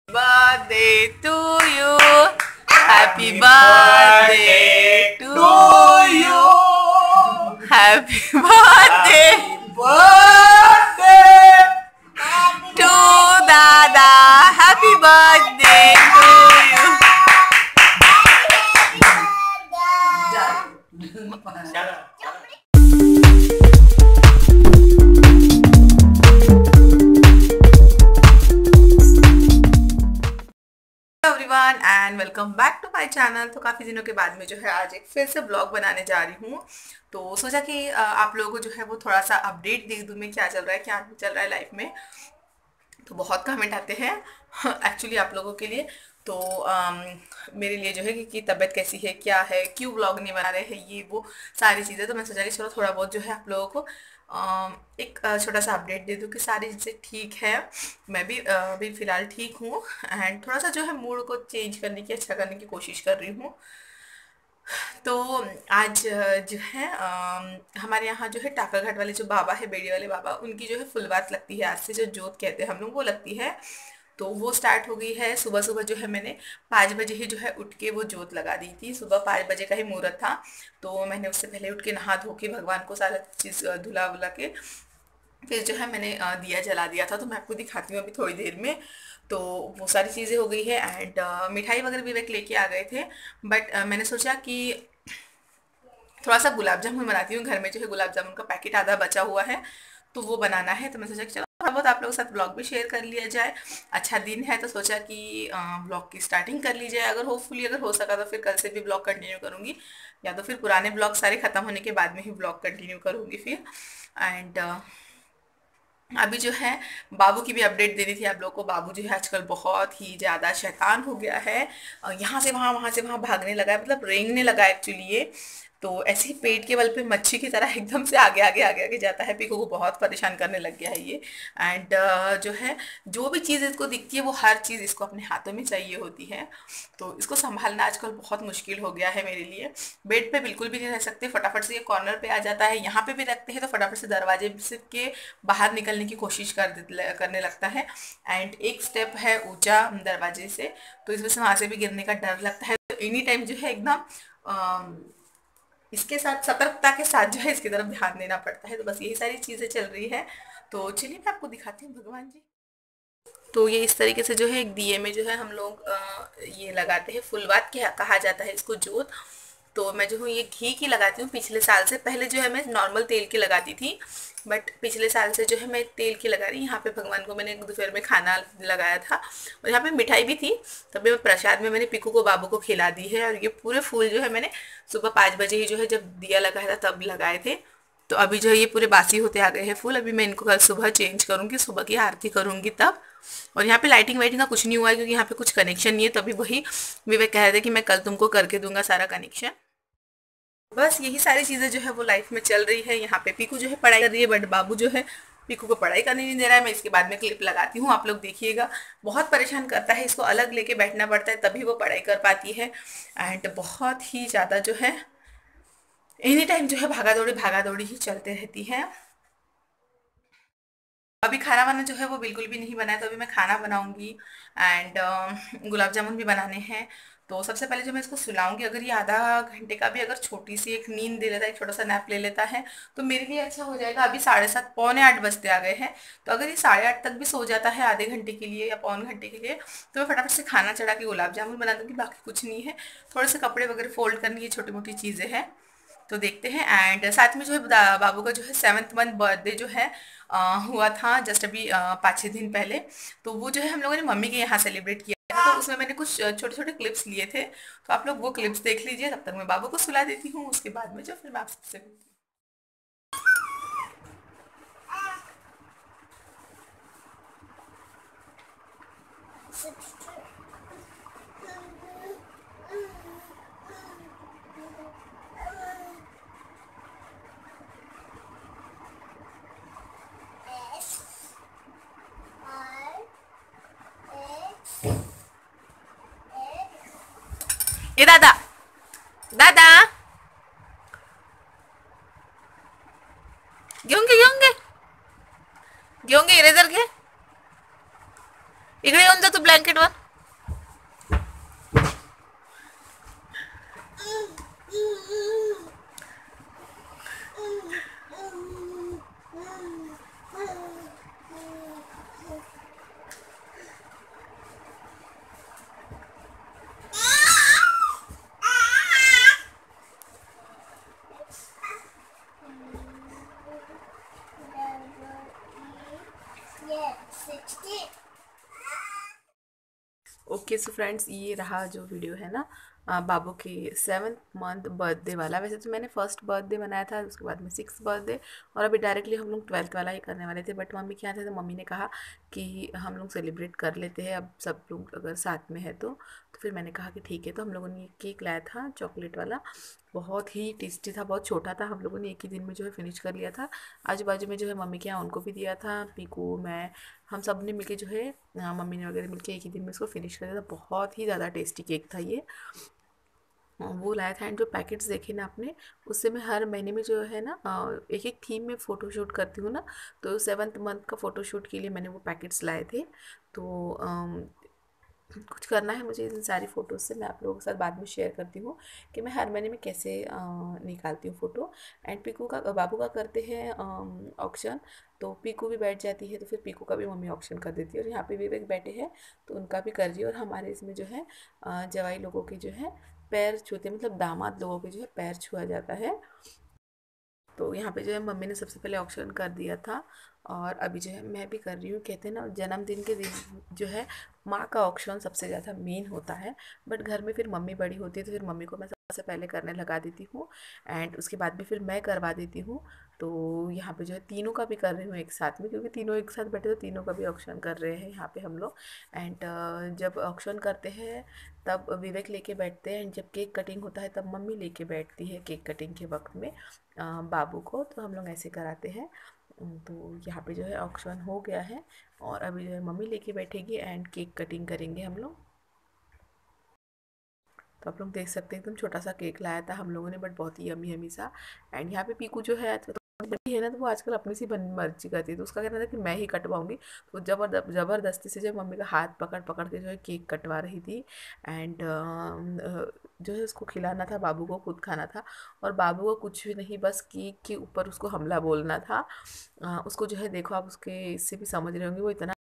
birthday to you. Happy birthday to you. Happy birthday to Dada. Happy birthday to you. Everyone and welcome back to my channel. तो काफ़ी दिनों के बाद में जो है आज एक फिर से ब्लॉग बनाने जा रही हूँ। तो सोचा कि आप लोगों को जो है वो थोड़ा सा अपडेट दे दूँ मैं क्या चल रहा है, क्या चल रहा है लाइफ में। तो बहुत कमेंट आते हैं एक्चुअली आप लोगों के लिए। तो मेरे लिए जो है कि तबीयत कैसी है, क्या है, क्यों व्लॉग नहीं बना रहे हैं, ये वो सारी चीज़ें। तो मैं सोचा कि चलो थोड़ा बहुत जो है आप लोगों को एक छोटा सा अपडेट दे दूँ कि सारी चीज़ें ठीक है। मैं भी अभी फ़िलहाल ठीक हूँ एंड थोड़ा सा जो है मूड को चेंज करने की, अच्छा करने की कोशिश कर रही हूँ। तो आज जो है हमारे यहाँ जो है टाका घाट वाले जो बाबा है, बेड़ी वाले बाबा, उनकी जो है फुल बात लगती है। आज से जो जोत कहते हैं हम लोग वो लगती है। तो वो स्टार्ट हो गई है। सुबह सुबह जो है मैंने 5 बजे ही जो है उठ के वो जोत लगा दी थी। सुबह 5 बजे का ही मुहूर्त था। तो मैंने उससे पहले उठ के नहा धो के भगवान को सारा चीज़ धुला वुला के फिर जो है मैंने दिया जला दिया था। तो मैं आपको दिखाती हूँ अभी थोड़ी देर में। तो वो सारी चीज़ें हो गई है एंड मिठाई वगैरह भी वे लेके आ गए थे। बट मैंने सोचा कि थोड़ा सा गुलाब जामुन बनाती हूँ। घर में जो है गुलाब जामुन का पैकेट आधा बचा हुआ है, तो वो बनाना है। तो मैं सोचा कि चलो थोड़ा बहुत आप लोगों के साथ ब्लॉग भी शेयर कर लिया जाए। अच्छा दिन है तो सोचा कि ब्लॉग की स्टार्टिंग कर ली जाए। अगर होपफुली अगर हो सका तो फिर कल से भी ब्लॉग कंटिन्यू करूँगी, या तो फिर पुराने ब्लॉग सारे ख़त्म होने के बाद में ही ब्लॉग कंटिन्यू करूँगी फिर। एंड अभी जो है बाबू की भी अपडेट देनी थी आप लोगों को। बाबू जो है आजकल बहुत ही ज़्यादा शैतान हो गया है। यहाँ से वहाँ से वहाँ भागने लगा है, मतलब रेंगने लगा है एक्चुअली ये। तो ऐसे ही पेट के बल पे मच्छी की तरह एकदम से आगे आगे आगे आगे जाता है। पीकू को बहुत परेशान करने लग गया है ये। एंड जो है जो भी चीज़ इसको दिखती है वो हर चीज़ इसको अपने हाथों में चाहिए होती है। तो इसको संभालना आजकल बहुत मुश्किल हो गया है मेरे लिए। बेड पे बिल्कुल भी नहीं रह सकते, फटाफट से ये कॉर्नर पे आ जाता है। यहाँ पे भी रखते हैं तो फटाफट से दरवाजे से के बाहर निकलने की कोशिश करने लगता है। एंड एक स्टेप है ऊंचा दरवाजे से, तो इस वजह से वहाँ से भी गिरने का डर लगता है। तो एनी टाइम जो है एकदम इसके साथ सतर्कता के साथ जो है इसकी तरफ ध्यान देना पड़ता है। तो बस यही सारी चीज़ें चल रही है। तो चलिए मैं आपको दिखाती हूँ भगवान जी। तो ये इस तरीके से जो है एक दिए में जो है हम लोग ये लगाते हैं। फुलवात क्या कहा जाता है इसको, जोत। तो मैं जो हूँ ये घी की लगाती हूँ पिछले साल से। पहले जो है मैं नॉर्मल तेल की लगाती थी, बट पिछले साल से जो है मैं तेल की लगा रही। यहाँ पे भगवान को मैंने दोपहर में खाना लगाया था और यहाँ पे मिठाई भी थी। तभी मैं प्रसाद में मैंने पीकू को बाबू को खिला दी है। और ये पूरे फूल जो है मैंने सुबह 5 बजे ही जो है जब दिया लगाया था तब लगाए थे। तो अभी जो है ये पूरे बासी होते आ गए हैं फूल। अभी मैं इनको कल सुबह चेंज करूँगी, सुबह की आरती करूँगी तब। और यहाँ पे लाइटिंग वाइटिंग का कुछ नहीं हुआ है क्योंकि यहाँ पे कुछ कनेक्शन नहीं है। तभी वही विवेक कह रहे थे कि मैं कल तुमको करके दूंगा सारा कनेक्शन। बस यही सारी चीज़ें जो है वो लाइफ में चल रही है। यहाँ पे पीकू जो है पढ़ाई कर रही है, बट बाबू जो है पीकू को पढ़ाई करने नहीं दे रहा है। मैं इसके बाद में क्लिप लगाती हूँ, आप लोग देखिएगा। बहुत परेशान करता है, इसको अलग लेके बैठना पड़ता है तभी वो पढ़ाई कर पाती है। एंड बहुत ही ज़्यादा जो है एनी टाइम जो है भागा दौड़ी ही चलते रहती है। अभी खाना वाना जो है वो बिल्कुल भी नहीं बना है, तो अभी मैं खाना बनाऊंगी। एंड गुलाब जामुन भी बनाने हैं। तो सबसे पहले जो मैं इसको सुलाऊंगी, अगर ये आधा घंटे का भी अगर छोटी सी एक नींद दे लेता है, एक छोटा सा नैप ले लेता है तो मेरे लिए अच्छा हो जाएगा। अभी 7:30 7:45 बजते आ गए हैं। तो अगर ये 8:30 तक भी सो जाता है आधे घंटे के लिए या पौन घंटे के लिए, तो मैं फटाफट से खाना चढ़ा के गुलाब जामुन बना दूंगी। बाकी कुछ नहीं है, थोड़े से कपड़े वगैरह फोल्ड करनी, ये छोटी मोटी चीज़ें हैं। तो देखते हैं। एंड साथ में जो है बाबू का जो है 7th मंथ बर्थडे जो है हुआ था जस्ट अभी 5-6 दिन पहले। तो वो जो है हम लोगों ने मम्मी के यहाँ सेलिब्रेट किया था। तो उसमें मैंने कुछ छोटे छोटे क्लिप्स लिए थे, तो आप लोग वो क्लिप्स देख लीजिए। तब तक मैं बाबू को सुला देती हूँ, उसके बाद में जो फिर मैं आपसे मिलती हूँ। ये दादा दादा घेऊंगे घेऊंगे घेऊंगे इरेजर घे, इकडे येऊन जा तू ब्लँकेट वर. ओके सो फ्रेंड्स, ये रहा जो वीडियो है ना बाबू के 7th मंथ बर्थडे वाला. वैसे तो मैंने फर्स्ट बर्थडे बनाया था, उसके बाद में 6th बर्थडे, और अभी डायरेक्टली हम लोग 12th वाला ही करने वाले थे. बट मम्मी के यहाँ थे तो मम्मी ने कहा कि हम लोग सेलिब्रेट कर लेते हैं अब सब लोग अगर साथ में है तो फिर मैंने कहा कि ठीक है. तो हम लोगों ने केक लाया था चॉकलेट वाला, बहुत ही टेस्टी था, बहुत छोटा था. हम लोगों ने एक ही दिन में जो है फिनिश कर लिया था. आजू बाजू में जो है मम्मी के यहाँ उनको भी दिया था, पीकू मैं, हम सब ने मिलके जो है मम्मी ने वगैरह मिलके एक ही दिन में इसको फिनिश कर दिया था. बहुत ही ज़्यादा टेस्टी केक था ये. वो लाया था. एंड जो पैकेट्स देखे ना आपने, उससे मैं हर महीने में जो है ना एक एक थीम में फ़ोटोशूट करती हूँ ना, तो 7th मंथ का फ़ोटोशूट के लिए मैंने वो पैकेट्स लाए थे. तो कुछ करना है मुझे इन सारी फ़ोटोज़ से, मैं आप लोगों के साथ बाद में शेयर करती हूँ कि मैं हर महीने में कैसे निकालती हूँ फ़ोटो. एंड पीकू का बाबू का करते हैं ऑक्शन, तो पीकू भी बैठ जाती है तो फिर पीकू का भी मम्मी ऑक्शन कर देती है. और यहाँ पे विवेक बैठे हैं तो उनका भी कर रही है. और हमारे इसमें जो है जवाई लोगों के जो है पैर छूते, मतलब दामाद लोगों के जो है पैर छुआ जाता है. तो यहाँ पे जो है मम्मी ने सबसे पहले ऑक्शन कर दिया था, और अभी जो है मैं भी कर रही हूँ. कहते हैं ना जन्मदिन के दिन जो है माँ का ऑक्शन सबसे ज़्यादा मेन होता है. बट घर में फिर मम्मी बड़ी होती है तो फिर मम्मी को मैं सबसे पहले करने लगा देती हूँ. एंड उसके बाद भी फिर मैं करवा देती हूँ. तो यहाँ पे जो है तीनों का भी कर रही हूँ एक साथ में, क्योंकि तीनों एक साथ बैठे तो तीनों का भी ऑक्शन कर रहे हैं यहाँ पे हम लोग. एंड जब ऑक्शन करते हैं तब विवेक लेके बैठते हैं, एंड जब केक कटिंग होता है तब मम्मी लेके बैठती है केक कटिंग के वक्त में बाबू को. तो हम लोग ऐसे कराते हैं. तो यहाँ पे जो है ऑक्शन हो गया है, और अभी जो है मम्मी लेके बैठेगी एंड केक कटिंग करेंगे हम लोग. तो आप लोग देख सकते हैं एकदम छोटा सा केक लाया था हम लोगों ने, बट बहुत ही यमी यमी सा. एंड यहाँ पे पीकू जो है आजकल तो बड़ी है ना, तो वो आजकल अपनी सी मर्जी करती है. तो उसका कहना था कि मैं ही कटवाऊंगी, तो ज़बरदस्ती से जो है मम्मी का हाथ पकड़ पकड़ के जो है केक कटवा रही थी. एंड जो है उसको खिलाना था, बाबू को खुद खाना था. और बाबू को कुछ भी नहीं, बस केक के ऊपर उसको हमला बोलना था. उसको जो है देखो आप उसके इससे भी समझ रहे होंगे, वो इतना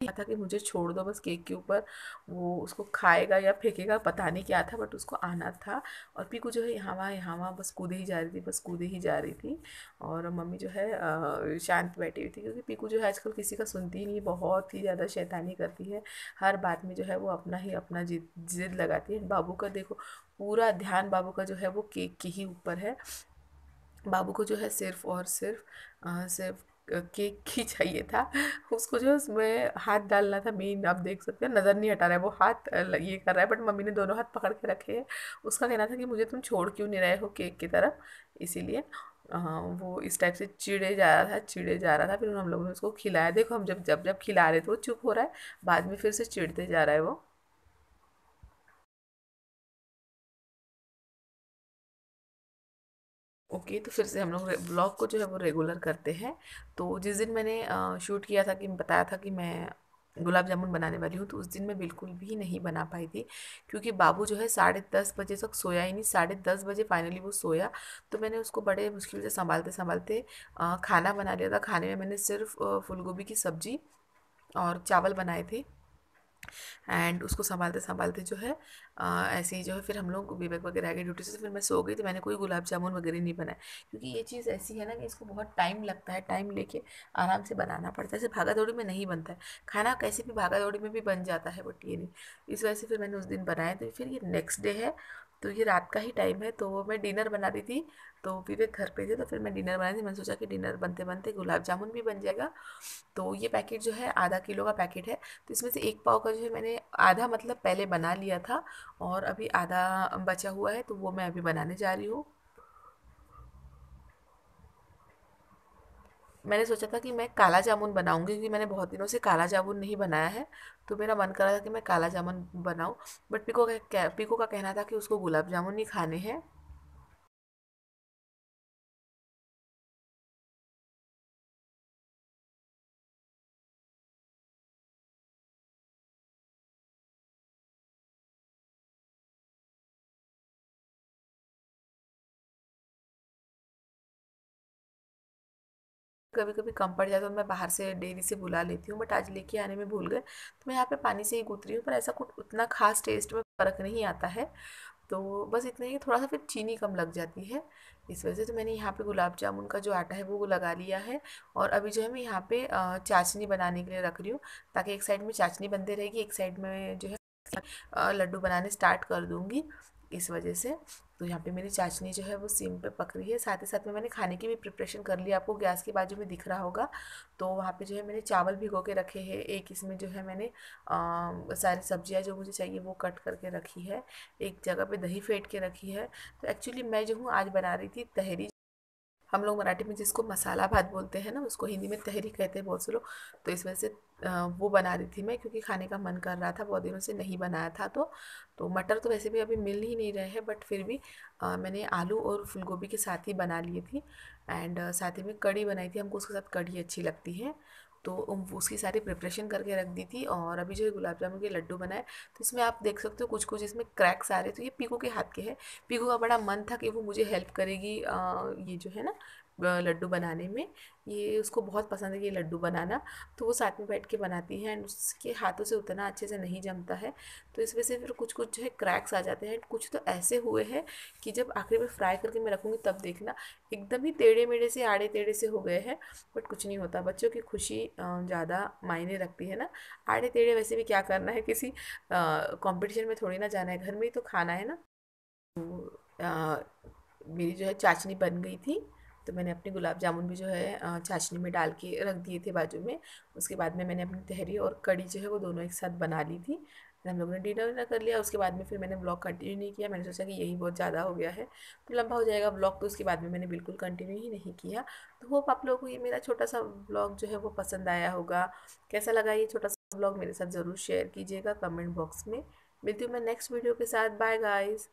था कि मुझे छोड़ दो बस केक के ऊपर. वो उसको खाएगा या फेंकेगा पता नहीं क्या था, बट उसको आना था. और पीकू जो है यहाँ वहाँ बस कूदे ही जा रही थी, बस कूदे ही जा रही थी. और मम्मी जो है शांत बैठी हुई थी, क्योंकि पीकू जो है आजकल किसी का सुनती ही नहीं, बहुत ही ज़्यादा शैतानी करती है. हर बात में जो है वो अपना ही अपना जिद लगाती है. बाबू का देखो, पूरा ध्यान बाबू का जो है वो केक के ही ऊपर है. बाबू को जो है सिर्फ और सिर्फ सिर्फ केक ही चाहिए था. उसको जो है उसमें हाथ डालना था मेन. आप देख सकते हैं नज़र नहीं हटा रहा है वो हाथ, ये कर रहा है, बट मम्मी ने दोनों हाथ पकड़ के रखे हैं. उसका कहना था कि मुझे तुम छोड़ क्यों नहीं रहे हो केक की तरफ, इसीलिए वो इस टाइप से चिढ़े जा रहा था. फिर हम लोगों ने उसको खिलाया. देखो हम जब जब जब खिला रहे थे वो चुप हो रहा है, बाद में फिर से चिढ़ते जा रहा है वो. ओके, तो फिर से हम लोग ब्लॉग को जो है वो रेगुलर करते हैं. तो जिस दिन मैंने शूट किया था कि बताया था कि मैं गुलाब जामुन बनाने वाली हूँ, तो उस दिन मैं बिल्कुल भी नहीं बना पाई थी, क्योंकि बाबू जो है 10:30 बजे तक सोया ही नहीं. 10:30 बजे फाइनली वो सोया. तो मैंने उसको बड़े मुश्किल से संभालते संभालते खाना बना लिया था. खाने में मैंने सिर्फ फूल गोभी की सब्जी और चावल बनाए थे. एंड उसको संभालते संभालते जो है ऐसे ही जो है फिर हम लोग विवेक वगैरह आ गए ड्यूटी से, फिर मैं सो गई. तो मैंने कोई गुलाब जामुन वगैरह नहीं बनाया, क्योंकि ये चीज़ ऐसी है ना कि इसको बहुत टाइम लगता है. टाइम लेके आराम से बनाना पड़ता है. ऐसे भागा दौड़ी में नहीं बनता है खाना. कैसे भी भागा दौड़ी में भी बन जाता है, बट ये नहीं. इस वजह से फिर मैंने उस दिन बनाया. तो फिर ये नेक्स्ट डे है, तो ये रात का ही टाइम है, तो मैं डिनर बना रही थी. तो विवेक घर पे थे तो फिर मैं डिनर बनाई थी. मैंने सोचा कि डिनर बनते बनते गुलाब जामुन भी बन जाएगा. तो ये पैकेट जो है आधा किलो का पैकेट है. तो इसमें से एक पाव का जो है मैंने आधा मतलब पहले बना लिया था, और अभी आधा बचा हुआ है, तो वो मैं अभी बनाने जा रही हूँ. मैंने सोचा था कि मैं काला जामुन बनाऊंगी, क्योंकि मैंने बहुत दिनों से काला जामुन नहीं बनाया है. तो मेरा मन कर रहा था कि मैं काला जामुन बनाऊं. बट पीको का कहना था कि उसको गुलाब जामुन ही खाने हैं. कभी कभी कम पड़ जाए तो मैं बाहर से डेयरी से बुला लेती हूँ, बट आज लेके आने में भूल गए तो मैं यहाँ पे पानी से ही गूँथ रही हूँ, पर ऐसा कुछ उतना खास टेस्ट में फ़र्क नहीं आता है। तो बस इतना ही, थोड़ा सा फिर चीनी कम लग जाती है इस वजह से। तो मैंने यहाँ पे गुलाब जामुन का जो आटा है वो लगा लिया है, और अभी जो है मैं यहाँ पे चाशनी बनाने के लिए रख रही हूँ, ताकि एक साइड में चाशनी बनती रहेगी, एक साइड में जो है लड्डू बनाने स्टार्ट कर दूँगी इस वजह से। तो यहाँ पे मेरी चाशनी जो है वो सिम पे पक रही है, साथ ही साथ में मैंने खाने की भी प्रिपरेशन कर ली, आपको गैस के बाजू में दिख रहा होगा। तो वहाँ पे जो है मैंने चावल भिगो के रखे हैं, एक इसमें जो है मैंने सारी सब्जियाँ जो मुझे चाहिए वो कट करके रखी है, एक जगह पे दही फेंट के रखी है। तो एक्चुअली मैं जो हूँ आज बना रही थी तहरी, हम लोग मराठी में जिसको मसाला भात बोलते हैं ना, उसको हिंदी में तहरी कहते हैं बहुत से लोग। तो इस वजह से वो बना रही थी मैं, क्योंकि खाने का मन कर रहा था, बहुत दिनों से नहीं बनाया था। तो मटर तो वैसे भी अभी मिल ही नहीं रहे हैं, बट फिर भी मैंने आलू और फूलगोभी के साथ ही बना लिए थी। एंड साथ ही में कढ़ी बनाई थी, हमको उसके साथ कढ़ी अच्छी लगती है। तो उसकी सारी प्रिपरेशन करके रख दी थी, और अभी जो है गुलाब जामुन के लड्डू बनाए। तो इसमें आप देख सकते हो कुछ कुछ इसमें क्रैक्स आ रहे, तो ये पीकू के हाथ के हैं। पीकू का बड़ा मन था कि वो मुझे हेल्प करेगी ये जो है ना लड्डू बनाने में, ये उसको बहुत पसंद है ये लड्डू बनाना। तो वो साथ में बैठ के बनाती है, एंड उसके हाथों से उतना अच्छे से नहीं जमता है। तो इस वजह से फिर कुछ कुछ जो है क्रैक्स आ जाते हैं, कुछ तो ऐसे हुए हैं कि जब आखिरी में फ्राई करके मैं रखूँगी तब देखना एकदम ही टेढ़े मेढ़े से, आड़े टेढ़े से हो गए हैं। बट कुछ नहीं होता, बच्चों की खुशी ज़्यादा मायने रखती है ना। आड़े टेढ़े वैसे भी क्या करना है, किसी कंपटीशन में थोड़ी ना जाना है, घर में ही तो खाना है ना। अ, मेरी जो है चाशनी बन गई थी, तो मैंने अपने गुलाब जामुन भी जो है चाशनी में डाल के रख दिए थे बाजू में। उसके बाद में मैंने अपनी तहरी और कढ़ी जो है वो दोनों एक साथ बना ली थी। फिर हम लोगों ने डिनर विनर कर लिया, उसके बाद में फिर मैंने ब्लॉग कंटिन्यू नहीं किया, मैंने सोचा कि यही बहुत ज़्यादा हो गया है तो लंबा हो जाएगा ब्लॉग, तो उसके बाद में मैंने बिल्कुल कंटिन्यू ही नहीं किया। तो होप आप लोगों को ये मेरा छोटा सा ब्लॉग जो है वो पसंद आया होगा। कैसा लगा ये छोटा सा ब्लॉग मेरे साथ ज़रूर शेयर कीजिएगा कमेंट बॉक्स में। मिलती हूँ मैं नेक्स्ट वीडियो के साथ। Bye guys.